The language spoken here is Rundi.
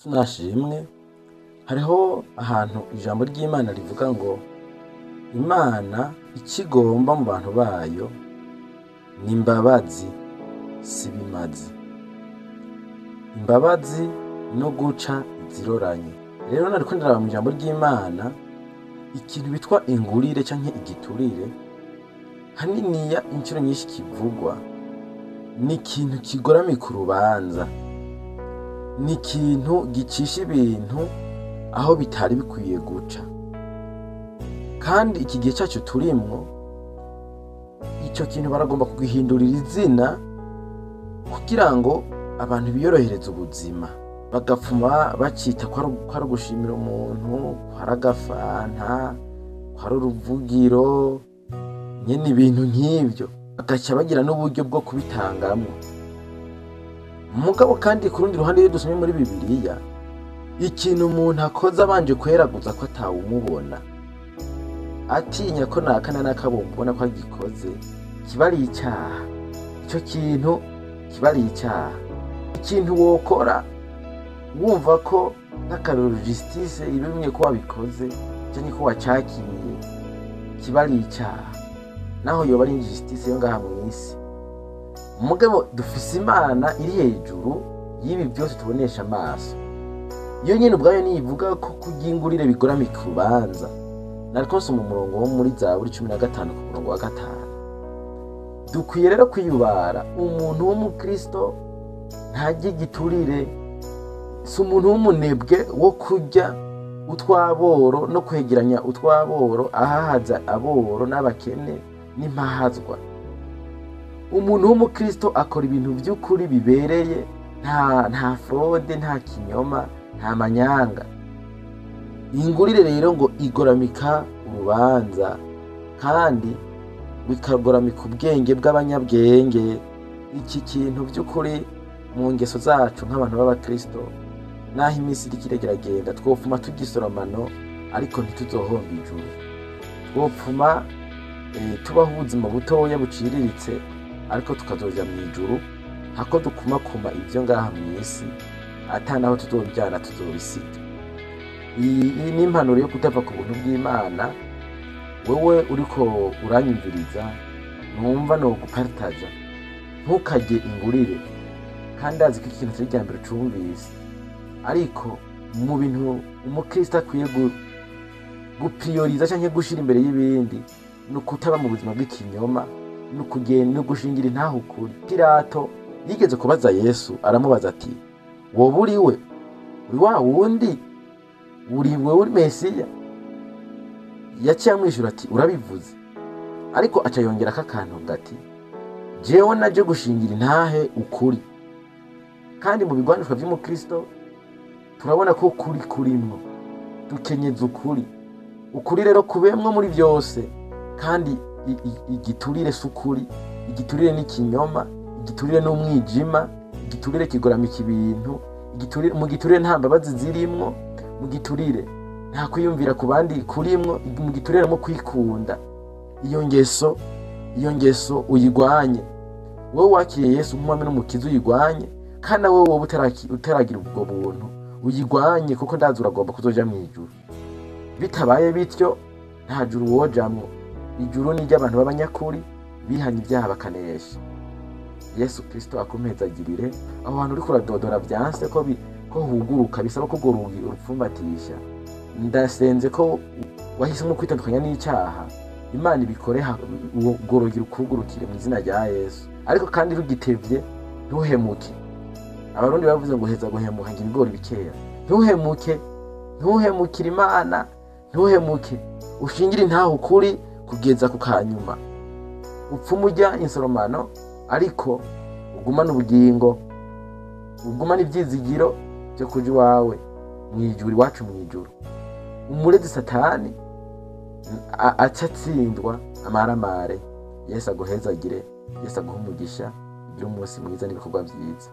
Nashimwe hariho ahantu ijambo ry'Imana rivuga ngo Imana ikigomba mu bantu bayo ni imbabazi si bimazi. Imbabazi no guca iziroranye. Rero nariko ndaraba mu ijambo ry'Imana ikintu bitwa ingurire canke igiturire haniniya incuro nyinshi kivugwa ni ikintu kigoramye ku rubanza, ni ikintu gicisha ibintu aho bitari bikwiye guca. Kandi iki gihe cacu turimwo ico kintu baragomba kugihindurira izina kugira ngo abantu biyorohereze ubuzima, bagapfuma bacita ko ari ugushimira umuntu, ko ari agafanta, ko ari uruvugiro, nyene ibintu nk'ivyo bagaca bagira n'uburyo bwo kubitangamwo. Mugabo kandi ku rundi ruhande iyo dusomye muri Bibiliya, ikintu umuntu akoze abanje kweraguza ko atawumubona, atinya ko nakana n'akabumbona ko agikoze, kiba ari icaha. Ico kintu kiba ari icaha. Ikintu wokora wumva ko n'akarorero justice ibimye ko wabikoze canke ko wacakiriye, kiba ari icaha, naho yoba ari injustice yo ngaha mw'isi. Mugabo dufise Imana iri hejuru y'ibi byose tubonesha amaso. Iyo nyene ubwayo niyivuga ko kugingurire bigoramye ku rubanza. Nariko nsoma umurongo wo muri Zaburi 15 ku murongo wa 5. Dukwiye rero kwiyubara umuntu w'umukristo ntajye giturire, si umuntu w'umunebwe wo kurya utwaboro no kwegeranya utwaboro ahahaza aboro n'abakene n'impahazwa. Umuntu w'umukristo akora ibintu by'ukuri bibereye, nta fraude, nta kinyoma, nta manyanga. Ingurire rero ngo igoramika urubanza kandi bikagoramika ubwenge bw'abanyabwenge. Iki kintu by'ukuri mu ngeso zacu nk'abantu b'abakristo, naho iminsi iriko iragenda twopfuma tugisoromano ariko ntituzohomba ijuru. Twopfuma tubaho ubuzima butoya buciriritse ariko tukazoja mw'ijuru, hako dukumakuma ivyo ngaha mw'isi ata naho tuzobyana tuzobisiga. Iyi ni impanuro yo kutava ku buntu bw'Imana. Wewe uriko uranyumviriza, numva no gupartaja, ntukarye ingurire kandi azi ko ikintu kiri rya mbere cumvise. Ariko mu bintu umukristo akwiye guprioriza canke gushira imbere y'ibindi ni ukutaba mu buzima bw'ikinyoma, no gushingira intaho ukuri. Pilato yigeze kubaza Yesu, aramubaza ati wowe uri wa wundi, uri Mesiya? Yaciye amwishura ati urabivuze. Ariko aca yongerako akantu gati jewe naje gushingira intahe ukuri. Kandi mu bigwanishwa vy'umukristo turabona ko ukuri kurimwo, dukenyeza ukuri. Ukuri rero kubemwo muri byose, kandi igiturire s'ukuri, igiturire n'ikinyoma, igiturire n'umwijima, igiturire kigoramika ibintu, mu giturire nta mbabazi zirimwo, mu giturire nta kwiyumvira ku bandi kurimwo, mu giturire mo kwikunda. Iyo ngeso uyigwanye. Wowe wakiriye Yesu nk'umwami n'umukiza, uyigwanye. Kandi wowe utaragira ubwo buntu uyigwanye, kuko ndazi uragomba kuzoja mw'ijuru. Bitabaye bityo nta juru wojamwo. Ijuru ni ry'abantu b'abanyakuri bihanye ibyaha bakanesha. Yesu Kristo akumpezagirire aho hantu uriko uradodora vyanse ko huguruka, bisaba ko urwo rugi urupfumbatisha. Ndasenze ko wahisemo kwitandukanya n'icyaha, Imana ibikore urwo rugi rukugurukire mu izina rya Yesu. Ariko kandi rugitevye ntuhemuke. Abarundi bavuze ngo heza guhemuka ngira ibigori bikeya. Ntuhemukire Imana, ntuhemuke. Ushingire intaho ukuri kugeza ku kanyuma. Upfuma urya insoromano ariko ugumana ubugingo, ugumana ivyizigiro byo kuja iwawe mw'ijuru, iwacu mw'ijuru. Umurezi Satani aca atsindwa amaramare. Yesu aguhezagire, Yesu aguhe umugisha, ugire umunsi mwiza n'ibikorwa vyiza.